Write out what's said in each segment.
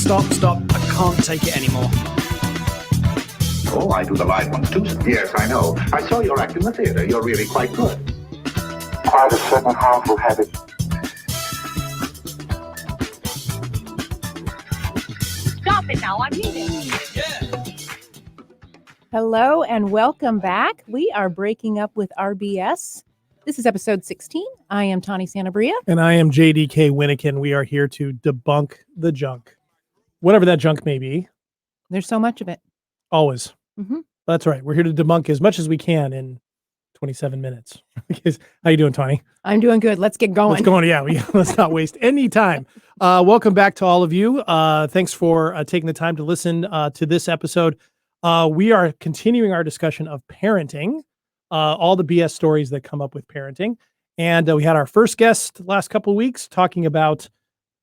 Stop. I can't take it anymore. Oh, I do the live ones too. Yes, I know. I saw your act in the theater. You're really quite good. Quite a certain harmful habit. Stop it now, I mean it. Yeah. Hello and welcome back. We are breaking up with RBS. This is episode 16. I am Tawny Santabria. And I am JDK Winnikin. We are here to debunk the junk. Whatever that junk may be. There's so much of it. Always. Mm-hmm. That's right. We're here to debunk as much as we can in 27 minutes. How you doing, Tawny? I'm doing good. Let's get going. Let's go on. Yeah, let's not waste any time. Welcome back to all of you. Thanks for taking the time to listen to this episode. We are continuing our discussion of parenting, all the BS stories that come up with parenting. And we had our first guest last couple of weeks talking about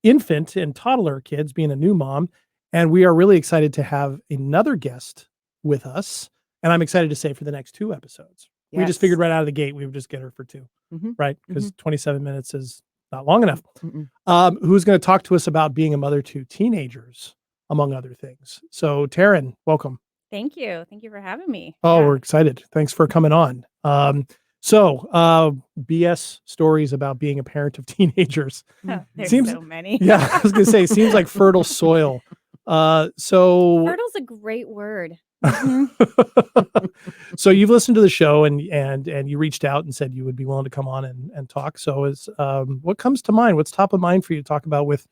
infant and toddler kids being a new mom. And we are really excited to have another guest with us. And I'm excited to say for the next 2 episodes. Yes. We just figured right out of the gate, we would just get her for 2, right? Because 27 minutes is not long enough. Who's going to talk to us about being a mother to teenagers, among other things. So Taryn, welcome. Thank you. Thank you for having me. Oh, we're excited. Thanks for coming on. BS stories about being a parent of teenagers. Oh, there's Seems- so many. Yeah, I was going to say, seems like fertile soil. Fertile's a great word. So you've listened to the show and you reached out and said you would be willing to come on and talk. So what comes to mind? What's top of mind for you to talk about with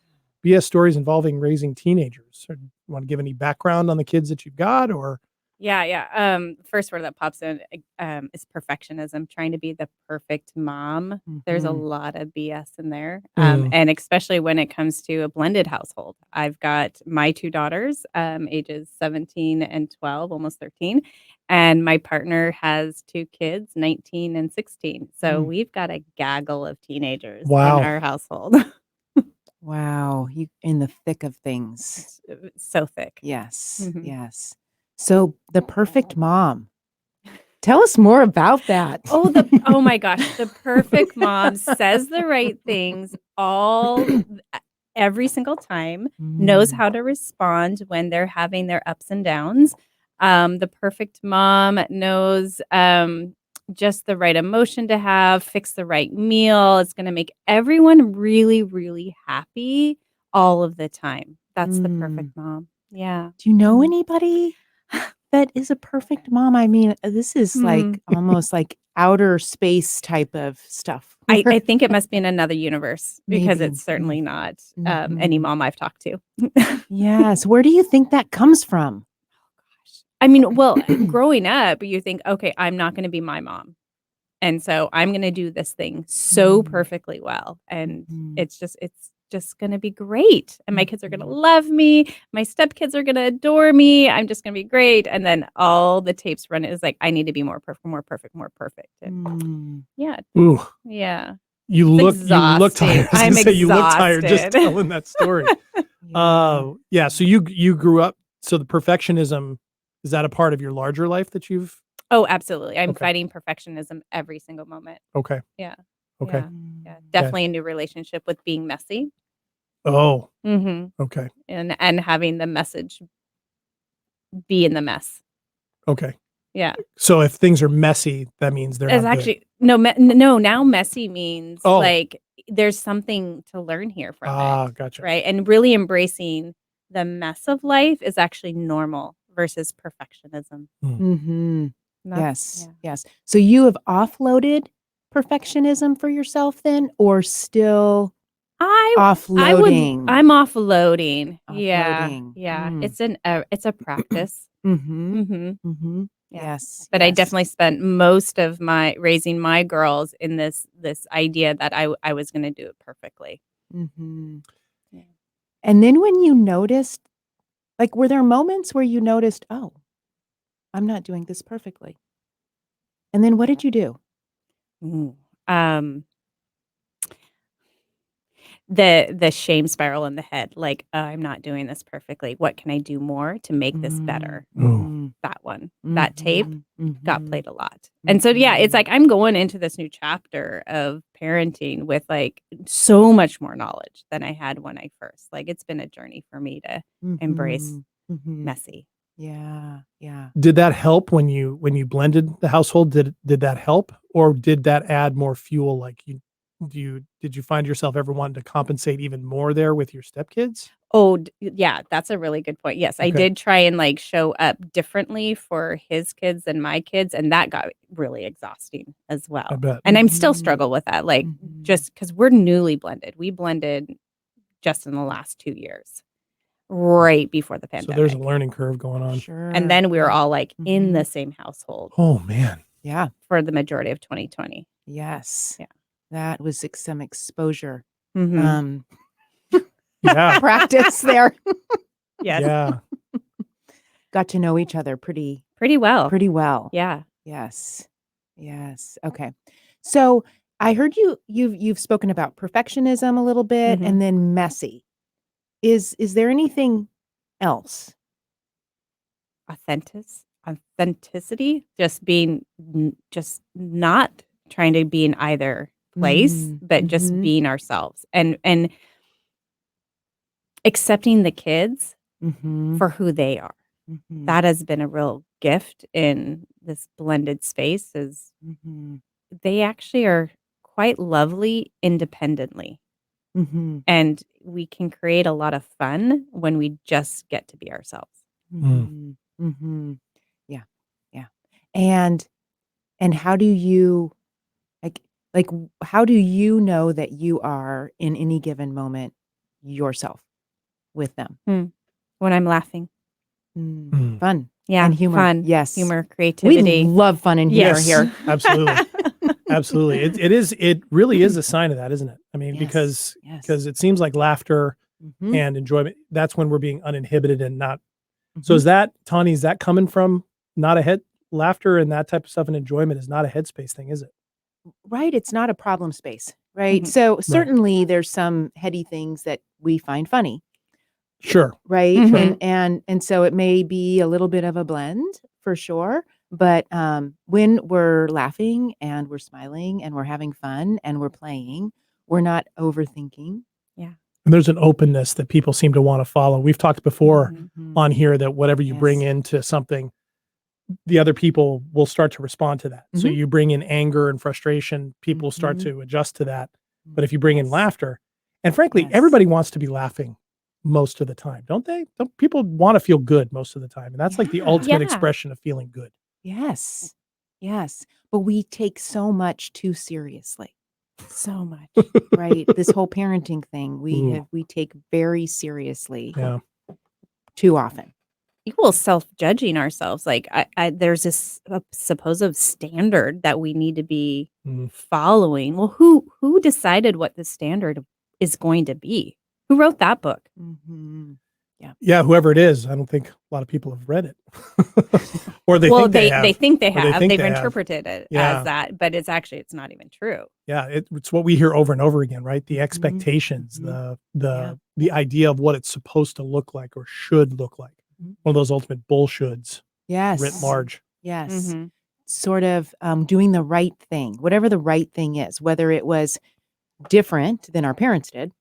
BS stories involving raising teenagers? Or do you want to give any background on the kids that you've got, or? Yeah. First word that pops in is perfectionism, trying to be the perfect mom. There's a lot of BS in there. And especially when it comes to a blended household. I've got my 2 daughters, ages 17 and 12, almost 13. And my partner has 2 kids, 19 and 16. So we've got a gaggle of teenagers in our household. Wow. You in the thick of things. It's so thick. Yes. Yes. So the perfect mom. Tell us more about that. Oh my gosh. The perfect mom says the right things every single time, knows how to respond when they're having their ups and downs. The perfect mom knows just the right emotion to have, fix the right meal. It's going to make everyone really, really happy all of the time. That's the perfect mom. Yeah. Do you know anybody that is a perfect mom? I mean, this is like almost like outer space type of stuff. I think it must be in another universe because Maybe. it's certainly not any mom I've talked to. Yes. Where do you think that comes from? I mean, well, growing up, you think, okay, I'm not going to be my mom. And so I'm going to do this thing so perfectly well. And it's just going to be great. And my kids are going to love me. My stepkids are going to adore me. I'm just going to be great. And then all the tapes run is like, I need to be more perfect, more perfect, more perfect. And yeah. Ooh. Yeah. You look tired. I'm exhausted. You look tired just telling that story. Yeah. So you grew up. So the perfectionism, is that a part of your larger life that you've? Oh, absolutely. I'm fighting perfectionism every single moment. Okay. Yeah. Okay. Yeah. Definitely a new relationship with being messy. Oh. Okay. And having the message be in the mess. Okay. Yeah. So if things are messy, that means they're It's not actually no. Now messy means Oh. like there's something to learn here from it. Gotcha. Right. And really embracing the mess of life is actually normal versus perfectionism. Yes. Yes. So you have offloaded perfectionism for yourself then, or still offloading? I'm offloading. Offloading. Yeah. It's a practice. Yes. But I definitely spent most of my raising my girls in this idea that I was going to do it perfectly. Yeah. And then when you noticed, like, were there moments where you noticed, oh, I'm not doing this perfectly? And then what did you do? the shame spiral in the head, like, I'm not doing this perfectly. What can I do more to make this better? Mhm. That one, that tape got Mhm. played a lot. And so, yeah, it's like I'm going into this new chapter of parenting with like so much more knowledge than I had when I first. Like, it's been a journey for me to embrace Mhm. messy. Yeah. Yeah. Did that help when you blended the household? Did that help, or did that add more fuel? Like did you find yourself ever wanting to compensate even more there with your stepkids? Oh, yeah, that's a really good point. Yes, I Okay. did try and like show up differently for his kids and my kids, and that got really exhausting as I well. bet. And I'm still Mhm. struggle with that, like Mhm. just because we're newly blended. We blended just in the last 2 years, right before the So there's a pandemic. learning curve going on. Sure. And then we were all like in Mhm. the same household Oh man. Yeah. for the majority of 2020. Yes. Yeah. That was some exposure. Mhm. Yeah. Practice there. Yes, Yeah. Got to know each other pretty pretty well. well. Yeah. Yes. Yes. Okay. So I heard you've spoken about perfectionism a little bit Mhm. and then messy. Is there anything else? Authenticity, just being just not trying to be in either place, but just Mhm. being ourselves and accepting the kids Mhm. for who they are. Mhm. That has been a real gift in this blended space, is Mhm. they actually are quite lovely independently, Mhm. and we can create a lot of fun when we just get to be ourselves. Mhm. Mhm. Yeah. Yeah. And how do you like how do you know that you are in any given moment yourself with them? When I'm laughing. Mm. Fun Yeah, and humor. fun, Yes. humor, We creativity. love fun and humor Yes. here. Absolutely. Absolutely. It really is a sign of that, isn't it? I mean, Yes. because it seems like laughter Mhm. and enjoyment, that's when we're being uninhibited and not. So Mhm. is that, Tawny, is that coming from not a head laughter and that type of stuff, and enjoyment is not a headspace thing, is it? Right, it's not a problem space, right? Mhm. So Right. certainly there's some heady things that we find funny, Sure. right? Mhm. And so it may be a little bit of a blend for sure, but when we're laughing and we're smiling and we're having fun and we're playing, we're not overthinking. Yeah. And there's an openness that people seem to want to follow. We've talked before Mhm. on here that whatever you bring Yes. into something, the other people will start to respond to that. So Mhm. you bring in anger and frustration, people start Mhm. to adjust to that. But if you bring in Yes. laughter, and frankly, Yes. everybody wants to be laughing most of the time, don't they? Don't people want to feel good most of the time? And that's like the Yeah. ultimate Yeah. expression of feeling good. Yes. Yes. But we take so much too seriously. So much. Right? This whole parenting thing, Ooh. we take very seriously Yeah. too often. Equal self-judging ourselves. Like there's this supposed standard that we need to be Mm. following. Well, who decided what the standard is going to be? Who wrote that book? Mhm. Yeah. Yeah, whoever it is, I don't think a lot of people have read it. Or they Well, think they they have. think they Or they have. think They've they have. interpreted it Yeah. as that, but it's not even true. Yeah, it's what we hear over and over again, right? The Mhm. expectations, Mhm. the Yeah. idea of what it's supposed to look like or should look like. Mhm. One of those ultimate bullshoulds writ Yes. large. Yes. Mhm. Sort of doing the right thing, whatever the right thing is, whether it was different than our parents did,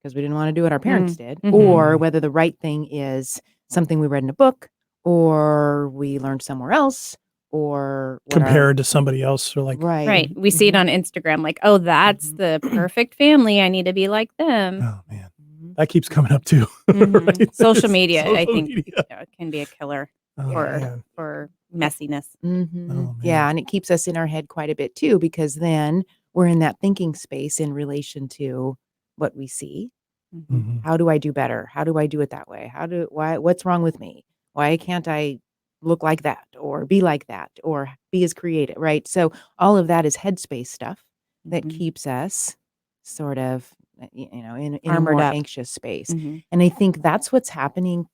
because we didn't want to do what our parents did, Mhm. or whether the right thing is something we read in a book or we learned somewhere else or what Compared to somebody else or like, right. Right. We see it Mhm. on Instagram, like, oh, that's Mhm. the perfect family. I need to be like them. oh man, Mhm. that keeps coming up too. Mhm. Right? Social media, I Social think, media. can be a killer Oh for man. messiness. Mhm. Oh man. Yeah, and it keeps us in our head quite a bit too, because then we're in that thinking space in relation to what we see. Mhm. Mhm. How do I do better? How do I do it that way? What's wrong with me? Why can't I look like that or be like that or be as creative, right? So all of that is headspace stuff that Mhm. keeps us sort of in a Armored more up. anxious space. Mhm. And I think that's what's happening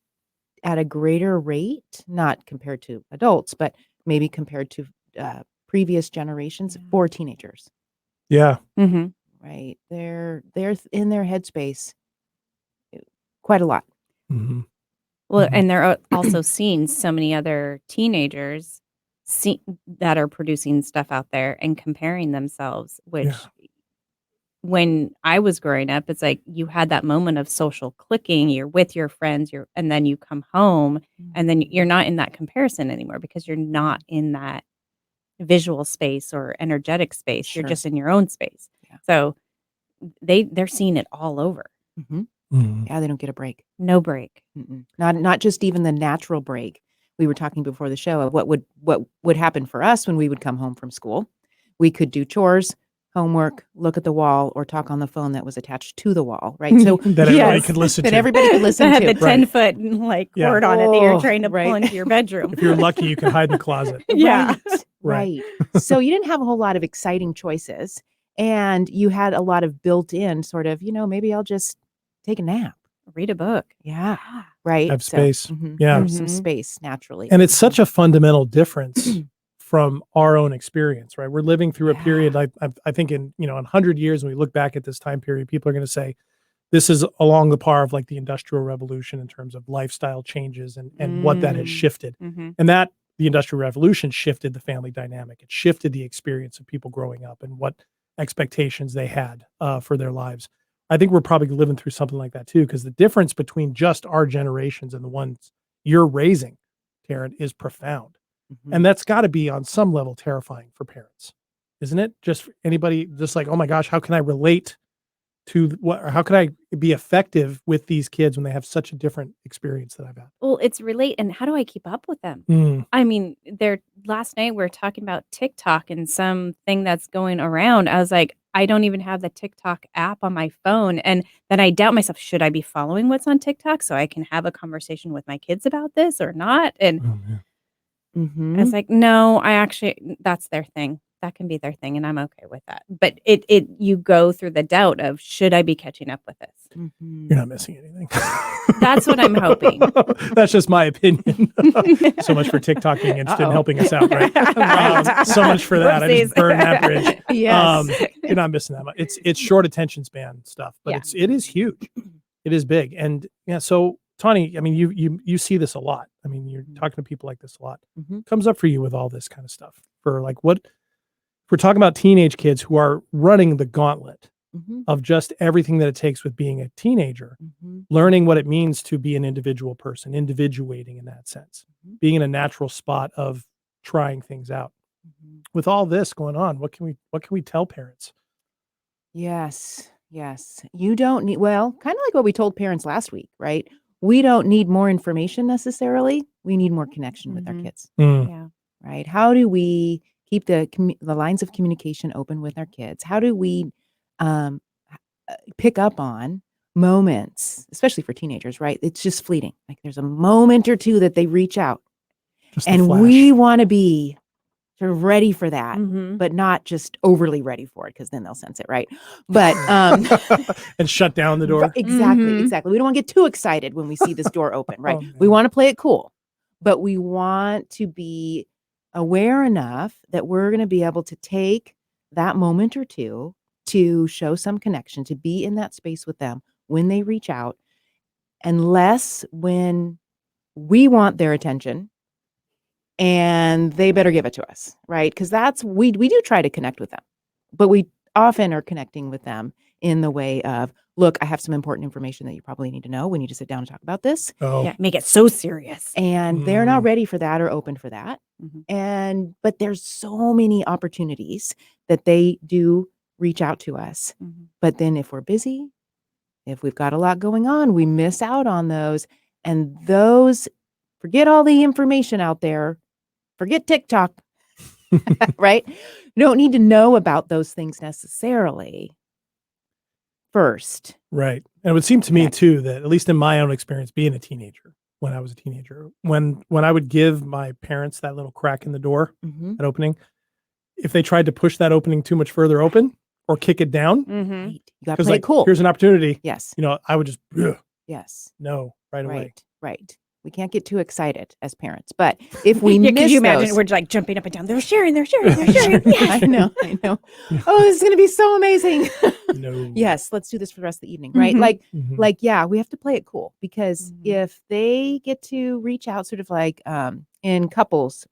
at a greater rate, not compared to adults, but maybe compared to previous generations Yeah. for teenagers, Yeah. Mhm. right? They're in their headspace quite a lot. Mhm. Well, Mhm. and they're also seeing so many other teenagers that are producing stuff out there and comparing themselves, which Yeah. when I was growing up, it's like you had that moment of social clicking, you're with your friends, and then you come home and then you're not in that comparison anymore because you're not in that visual space or energetic space. You're Sure. just in your own space. Yeah. So they're seeing it all over. Mhm. Mhm. Yeah, they don't get a break. No break. Mm-mm. Not just even the natural break. We were talking before the show of what would happen for us when we would come home from school. We could do chores, homework, look at the wall, or talk on the phone that was attached to the wall, right? So That everybody could listen that to. everybody could listen That to. had the Right. 10-foot like Yeah. cord on it that you're Oh, trying to pull right. into your bedroom. If you're lucky, you can hide in the closet. Yeah. Right. So you didn't have a whole lot of exciting choices, and you had a lot of built-in sort of, maybe I'll just take a nap. Read a book. Yeah. Right. Have So, space. Yeah. Have some space naturally. And it's such a fundamental difference from our own experience, right? We're living through a period, I think in 100 years, when we look back at this time period, people are going to say, this is along the par of like the Industrial Revolution in terms of lifestyle changes and what that has shifted. And that the Industrial Revolution shifted the family dynamic. It shifted the experience of people growing up and what expectations they had for their lives. I think we're probably living through something like that too, because the difference between just our generations and the ones you're raising, Taryn, is profound. And that's got to be on some level terrifying for parents, isn't it? Just for anybody, just like, oh my gosh, how can I relate to what, or how can I be effective with these kids when they have such a different experience that I've had? Well, it's relate, and how do I keep up with them? Mm. I mean, last night we were talking about TikTok and something that's going around. I was like, I don't even have the TikTok app on my phone. And then I doubt myself, should I be following what's on TikTok so I can have a conversation with my kids about this or not? And Oh, yeah. I was like, no, that's their thing. That can be their thing, and I'm okay with that. But you go through the doubt of, should I be catching up with this? You're not missing anything. That's what I'm hoping. That's just my opinion. So much for TikTok being interested in helping us out, right? So much for that. I just burned that bridge. Yes. You're not missing that much. It's short attention span stuff, but it is huge. It is big. And yeah, so Tawny, I mean, you see this a lot. I mean, you're talking to people like this a lot. Comes up for you with all this kind of stuff. For like, what if we're talking about teenage kids who are running the gauntlet of just everything that it takes with being a teenager, learning what it means to be an individual person, individuating in that sense, being in a natural spot of trying things out. With all this going on, what can we tell parents? Yes. You don't need, kind of like what we told parents last week, right? We don't need more information necessarily. We need more connection with our kids, Yeah. right? How do we keep the lines of communication open with our kids? How do we pick up on moments, especially for teenagers, right? It's just fleeting. Like there's a moment or two that they reach out, Just the and flash. we want to be sort of ready for that, Mhm. but not just overly ready for it, because then they'll sense it, right? But and shut down the door. Exactly. We don't want to get too excited when we see this door open, right? Oh, We man. want to play it cool, but we want to be aware enough that we're going to be able to take that moment or two to show some connection, to be in that space with them when they reach out, and less when we want their attention and they better give it to us, right? Because we do try to connect with them, but we often are connecting with them in the way of, look, I have some important information that you probably need to know. We need to sit down and talk about this. Oh, Yeah, make it so serious. And they're not ready for that or open for that. Mhm. But there's so many opportunities that they do reach out to us. But then if we're busy, if we've got a lot going on, we miss out on those. And forget all the information out there. Forget TikTok, right? You don't need to know about those things necessarily first. right. And it would seem to me too that, at least in my own experience, being a teenager, when I was a teenager, when I would give my parents that little crack in the door, that opening, if they tried to push that opening too much further open or kick it down, Mhm. Right. You got to because play like, it cool. here's an opportunity, Yes. I would just Yes. no right away. Right. We can't get too excited as parents. But if we Yeah, miss could you imagine those, we're like jumping up and down? They're sharing. Yes. I know. Oh, this is going to be so amazing. No. Yes, let's do this for the rest of the evening, right? Mhm. Mhm. Yeah, we have to play it cool because Mhm. if they get to reach out, sort of like in couples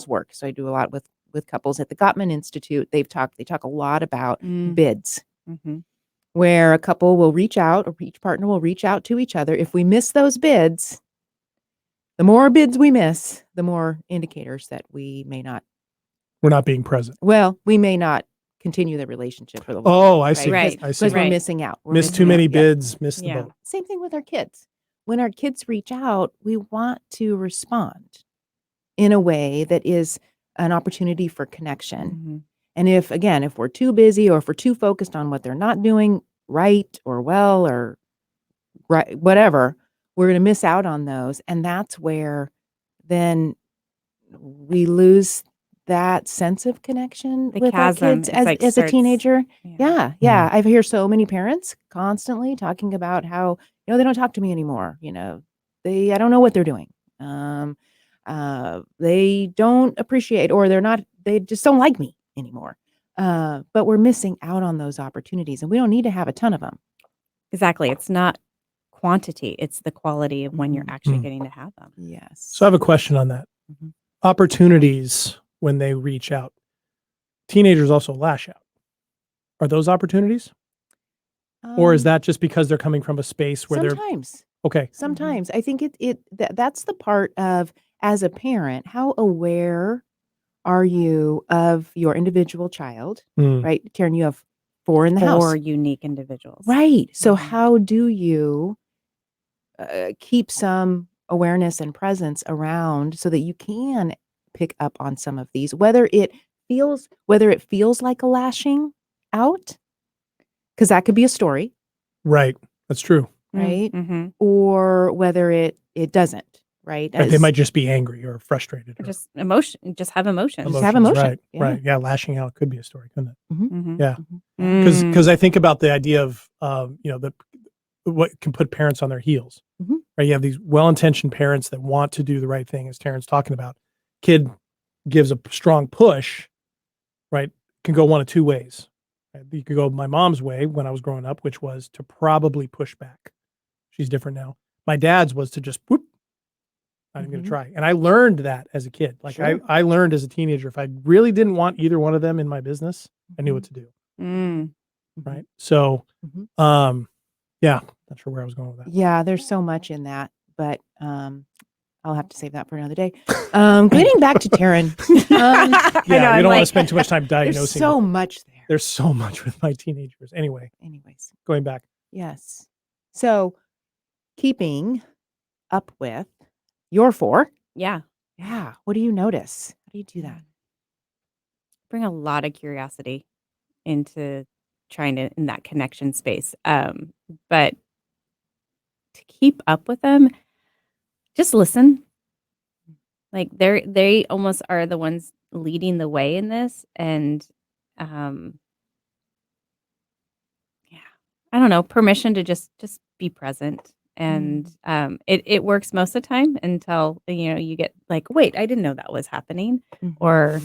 work. So I do a lot with couples at the Gottman Institute. They talk a lot about bids, Mhm. where a couple will reach out, or each partner will reach out to each other. If we miss those bids, the more bids we miss, the more indicators that we may not. We're not being present. Well, we may not continue the relationship for the long Oh, I run, see. Right. I see. because we're Right. missing out. We're Miss missing too many out. Yeah. bids, miss the Yeah. boat. Same thing with our kids. When our kids reach out, we want to respond in a way that is an opportunity for connection. Mhm. And if we're too busy or if we're too focused on what they're not doing right or well or right, whatever, we're going to miss out on those. And that's where then we lose that sense of connection The with chasm, our kids it's like as a starts- teenager. Yeah. Yeah. I hear so many parents constantly talking about how, they don't talk to me anymore. I don't know what they're doing. They don't appreciate, or they just don't like me anymore. But we're missing out on those opportunities, and we don't need to have a ton of them. Exactly. It's not quantity; it's the quality of when you're actually Mhm. getting to have them. Yes. So I have a question on that. Mhm. Opportunities when they reach out. Teenagers also lash out. Are those opportunities? Or is that just because they're coming from a space where they're sometimes? okay? Sometimes I think that's the part of, as a parent, how aware are you of your individual child, Mm. right? Taryn, you have 4 in the house. 4 unique individuals. Right. So Mhm. how do you keep some awareness and presence around so that you can pick up on some of these, whether it feels like a lashing out, because that could be a story, Right. That's true. right? Mhm. Or whether it doesn't, right? Right. They might just be angry or frustrated. Or Just emotion. Just have emotions. Just have emotions, emotion. Right. Yeah. Right. Yeah. Lashing out could be a story, couldn't it? Mhm. Yeah. Mhm. Because I think about the idea of what can put parents on their heels. Mhm. Right. You have these well-intentioned parents that want to do the right thing, as Taryn's talking about. Kid gives a strong push, right? Can go one of two ways. Right? You could go my mom's way when I was growing up, which was to probably push back. She's different now. My dad's was to just whoop. I'm going to try. And I learned that as a kid. Like Sure. I learned as a teenager, if I really didn't want either one of them in my business, I knew what to do. Mm. Right. So, Mhm. yeah, not sure where I was going with that. Yeah, there's so much in that, but I'll have to save that for another day. Getting back to Taryn. I know, We I'm don't want to like- spend too much time There's diagnosing. so it. much there. There's so much with my teenagers. Anyway, Anyways, going back. yes. So keeping up with your 4. Yeah. Yeah. What do you notice? How do you do that? Bring a lot of curiosity into trying to in that connection space. But to keep up with them, just listen. Like they almost are the ones leading the way in this. And yeah, I don't know, permission to just be present. And it works most of the time until you get like, wait, I didn't know that was happening. Or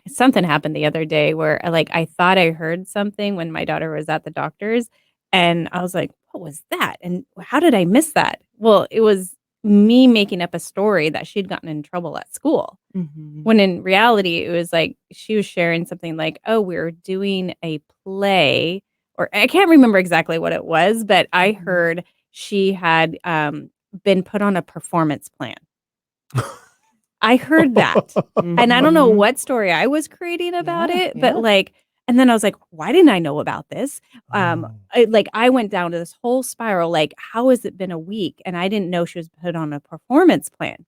something happened the other day where I thought I heard something when my daughter was at the doctor's, and I was like, what was that? And how did I miss that? Well, it was me making up a story that she'd gotten in trouble at school. When in reality, it was like she was sharing something like, oh, we were doing a play, or I can't remember exactly what it was, but I heard she had been put on a performance plan. I heard that. And I don't know what story I was creating about it, but and then I was like, why didn't I know about this? I went down to this whole spiral, like, how has it been a week? And I didn't know she was put on a performance plan.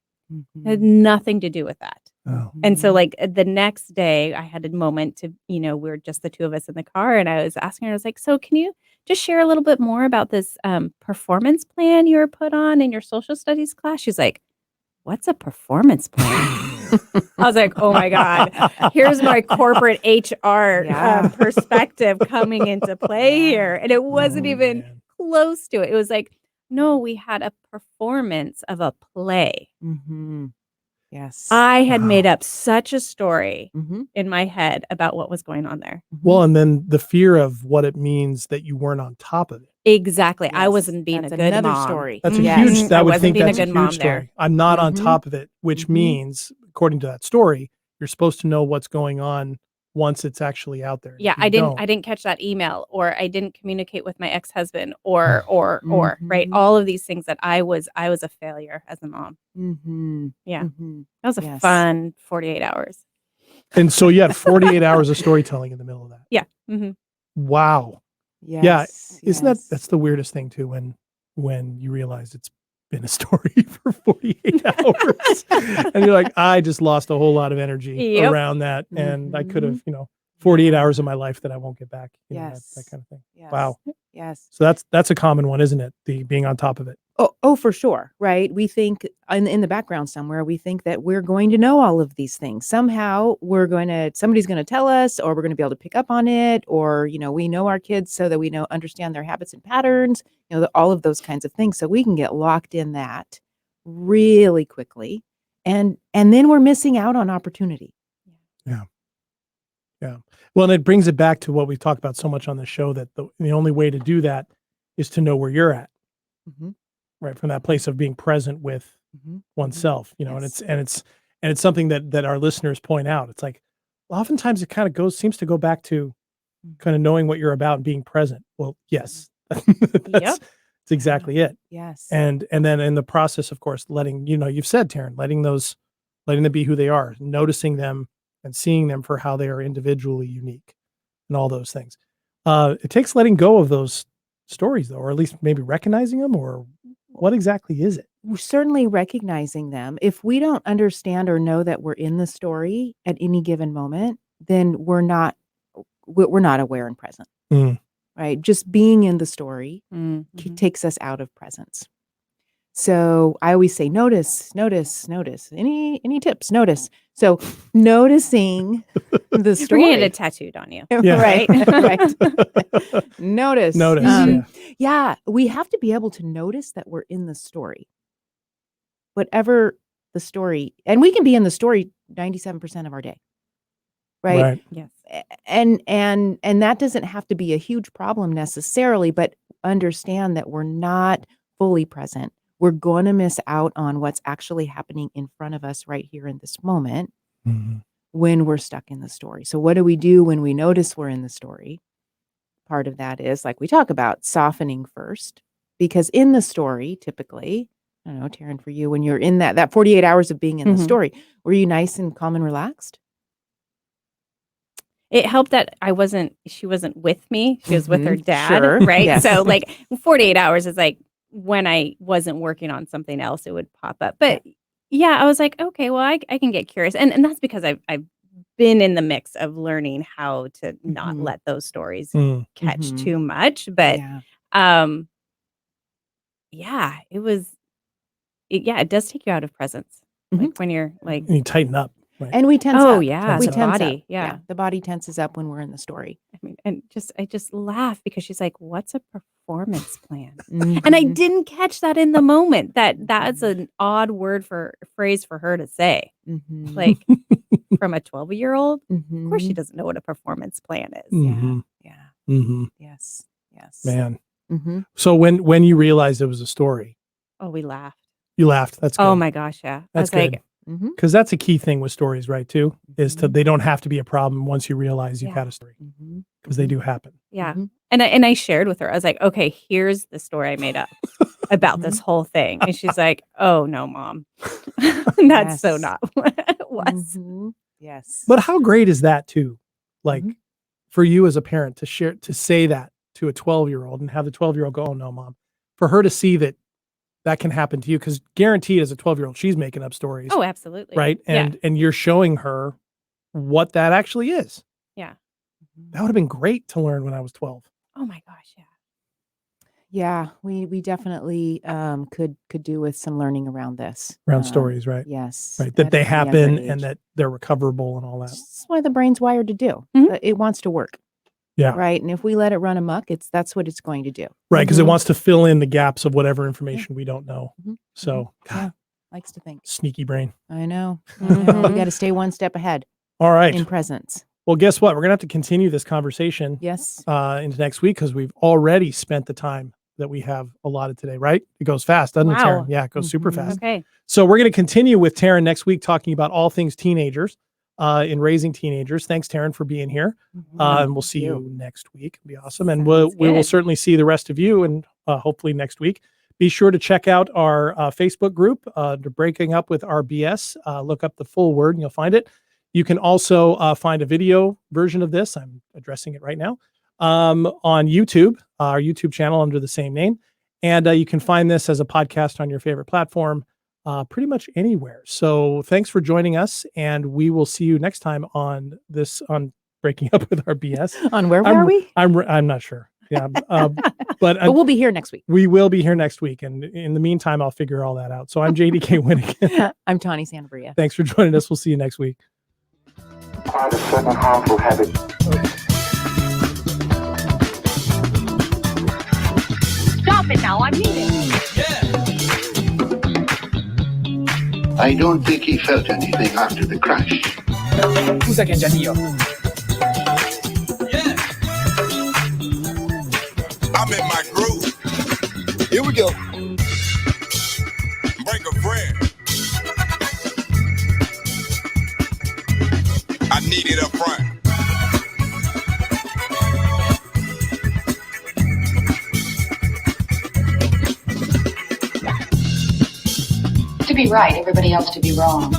It had nothing to do with that. Oh. And so the next day I had a moment to, we were just the 2 of us in the car, and I was asking her, I was like, so can you just share a little bit more about this performance plan you were put on in your social studies class? She's like, what's a performance plan? I was like, oh my God, here's my corporate HR perspective coming into play here. And it wasn't even close to it. It was like, no, we had a performance of a play. Mm-hmm. Yes. I had made Wow. up such a story Mm-hmm. in my head about what was going on there. Well, and then the fear of what it means that you weren't on top of it. Exactly. I Yes, wasn't being that's a good another mom. story. That's a Yes. huge, I I would wasn't think being a that's a good huge mom story. there. I'm not on Mhm. top of it, which Mhm. means, according to that story, you're supposed to know what's going on once it's actually out there. And Yeah, if you don't, I didn't catch that email, or I didn't communicate with my ex-husband, or right, Mhm. all of these things that I was a failure as a mom. Mm-hmm. Yeah. Mm-hmm. That was a Yes. fun 48 hours. and so you had 48 hours of storytelling in the middle of that. Yeah. Mhm. Wow. Yes. Yeah. Isn't yes. that's the weirdest thing too, when you realize it's been a story for 48 hours and you're like, I just lost a whole lot of energy Yep. around that. And I could have, Mhm. 48 Yeah. hours of my life that I won't get back, that Yes. kind of thing. Yes. Wow. Yes. So that's a common one, isn't it? The being on top of it. Oh, for sure, right? We think in the background somewhere, we think that we're going to know all of these things. Somehow somebody's going to tell us, or we're going to be able to pick up on it, or, we know our kids so that we understand their habits and patterns, all of those kinds of things. So we can get locked in that really quickly. And then we're missing out on opportunity. Yeah. Yeah. Well, and it brings it back to what we've talked about so much on the show, that the only way to do that is to know where you're at, Mm-hmm. right? From that place of being present with Mm-hmm. oneself, Yes. and it's something that our listeners point out. It's like, oftentimes it kind of seems to go back to kind of knowing what you're about and being present. Well, yes, that's exactly it. Yes. And then in the process, of course, letting, you've said, Taryn, letting them be who they are, noticing them and seeing them for how they are individually unique and all those things. It takes letting go of those stories, though, or at least maybe recognizing them, or what exactly is it? We're certainly recognizing them. If we don't understand or know that we're in the story at any given moment, then we're not aware and present, Mm. right? Just being in the story Mhm. takes us out of presence. So I always say, notice. Any tips? Notice. So noticing the We're gonna story. get it tattooed on you. Yeah. Right. Right. Notice. Notice, Yeah, we have to be able to notice that we're in the story. Whatever the story, and we can be in the story 97% of our day. Right? Right. Yes. And that doesn't have to be a huge problem necessarily, but understand that we're not fully present. We're going to miss out on what's actually happening in front of us right here in this moment Mhm. when we're stuck in the story. So what do we do when we notice we're in the story? Part of that is, like we talk about, softening first, because in the story, typically, I don't know, Taryn, for you, when you're in that 48 hours of being in the Mhm. story, were you nice and calm and relaxed? It helped that she wasn't with me. She was with her Mhm. dad, Sure. right? Yes. So, like, 48 hours is like when I wasn't working on something else, it would pop up. But yeah, I was like, okay, well, I can get curious. And that's because I've been in the mix of learning how to not Mhm. let those stories Mm. catch Mhm. too much. But Yeah. yeah, it does take you out of presence. Mhm. Like when you're like, And you tighten up, right? And we tense oh up. yeah, We Tense the up. tense body. up. Yeah. The body tenses up when we're in the story. I mean, and I just laugh because she's like, "What's a performance plan?" And I Mhm. didn't catch that in the moment. That's an odd phrase for her to say. Mhm. Like from a 12-year-old, of course she Mhm. doesn't know what a performance plan is. Mhm. Yeah. Mhm. Yes. Yes. Man. Mhm. So when you realized it was a story, Oh, we laughed. you laughed. That's good. Oh my gosh, yeah. I That's was like, good. Mhm. Because that's a key thing with stories, right? Too, is Mhm. they don't have to be a problem once you realize you've Yeah. had a story, Mhm. because they do happen. yeah. Mhm. And I shared with her. I was like, "Okay, here's the story I made up about this whole thing." And she's like, "Oh no, mom." That's so Yes. not what it was. Mhm. Yes. But how great is that too? Like, Mhm. for you as a parent to say that to a 12-year-old and have the 12-year-old go, "Oh no, mom," for her to see that can happen to you, because guaranteed as a 12-year-old, she's making up stories, Oh, absolutely. right? Yeah. And you're showing her what that actually is. Yeah. That would have been great to learn when I was 12. Oh my gosh, yeah. Yeah, we definitely could do with some learning around this. Around stories, right? Yes. Right. That at they a younger happen age. and that they're recoverable and all that. That's what the brain's wired to do. Mhm. It wants to work. Yeah. Right. And if we let it run amok, that's what it's going to do. Right. Because it Mhm. wants to fill in the gaps of whatever information we don't know. Mhm. So, Yeah. God, Likes to think. sneaky brain. I know. I know. We got to stay one step ahead All right. in presence. Well, guess what? We're going to have to continue this conversation Yes. into next week because we've already spent the time that we have allotted today, right? It goes fast, doesn't it, Wow. Taryn? Yeah, it goes super Mhm. fast. Okay. So we're going to continue with Taryn next week talking about all things teenagers in raising teenagers. Thanks, Taryn, for being here. And we'll see you next week. It'll be awesome. And we will good. certainly see the rest of you and hopefully next week. Be sure to check out our Facebook group, to Breaking Up with Our BS. Look up the full word and you'll find it. You can also find a video version of this. I'm addressing it right now on YouTube, our YouTube channel under the same name. And you can find this as a podcast on your favorite platform, pretty much anywhere. So thanks for joining us. And we will see you next time on Breaking Up with Our BS. On where are we? I'm not sure. Yeah. But But we'll be here next week. we will be here next week. And in the meantime, I'll figure all that out. So I'm JDK Winnigan. I'm Tawny Santabria. Thanks for joining us. We'll see you next week. Quite a certain harmful habit. Stop it now, I mean it. I don't think he felt anything after the crash. Usa que Janillo. I'm in my groove. Here we go. Bring a friend. I need it up front. To be right, everybody else to be wrong.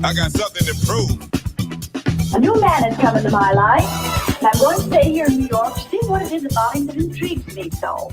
I got something to prove. A new man has come into my life, and I'm going to stay here in New York to see what it is about him that intrigues me so.